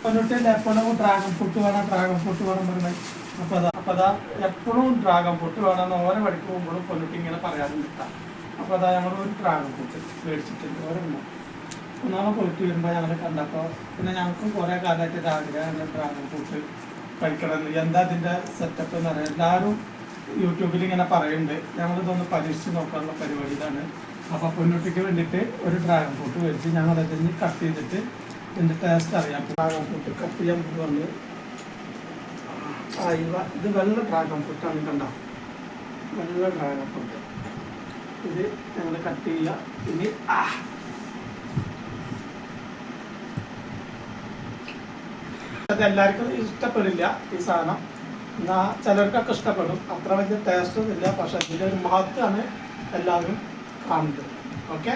പൊന്നുട്ടിൻ്റെ എപ്പോഴും dragon fruit വേണം പറഞ്ഞാൽ അപ്പോൾ അതാ എപ്പോഴും ഡ്രാഗൺ ഫ്രൂട്ട് വേണമെന്ന് ഓരോ വഴിക്ക് പോകുമ്പോഴും പൊന്നുട്ടി ഇങ്ങനെ പറയാറുണ്ട്. അപ്പോൾ അതാ ഞങ്ങൾ ഒരു ഡ്രാഗൺ ഫ്രൂട്ട് മേടിച്ചിട്ടുണ്ട്. ഓരോന്നും ഒന്നാമത് പോയിട്ട് വരുമ്പോൾ ഞങ്ങൾ കണ്ടപ്പോൾ പിന്നെ ഞങ്ങൾക്കും കുറേ കാലമായിട്ട് ആഗ്രഹമാണ് ഡ്രാഗൺ ഫ്രൂട്ട് കഴിക്കണമെന്ന്. എന്താ അതിൻ്റെ സെറ്റപ്പ് എന്ന് പറയാം. എല്ലാവരും യൂട്യൂബിൽ ഇങ്ങനെ പറയുന്നുണ്ട്. ഞങ്ങളിതൊന്ന് പരീക്ഷിച്ച് നോക്കാനുള്ള പരിപാടിയിലാണ്. അപ്പോൾ പൊന്നുട്ടിക്ക് വേണ്ടിയിട്ട് ഒരു ഡ്രാഗൺ ഫ്രൂട്ട് മേടിച്ച് ഞങ്ങളതിന് കട്ട് ചെയ്തിട്ട് ഇതിൻ്റെ ടേസ്റ്റ് അറിയാം. ഡ്രാഗൺ ഫ്രൂട്ട് കട്ട് ചെയ്യാൻ വന്ന് ഇത് വെള്ള ഡ്രാഗൺ ഫ്രൂട്ടാണ്. കണ്ട വെള്ള ഡ്രാഗൺ ഫ്രൂട്ട് ഇത് ഞങ്ങൾ കട്ട് ചെയ്യുക. ഇനി അത് എല്ലാവർക്കും ഇഷ്ടപ്പെടില്ല ഈ സാധനം. എന്നാൽ ചിലർക്കൊക്കെ ഇഷ്ടപ്പെടും. അത്ര വലിയ ടേസ്റ്റൊന്നും ഇല്ല. പക്ഷെ ഇതിൻ്റെ ഒരു മഹത്വമാണ് എല്ലാവരും കാണുന്നത്. ഓക്കെ.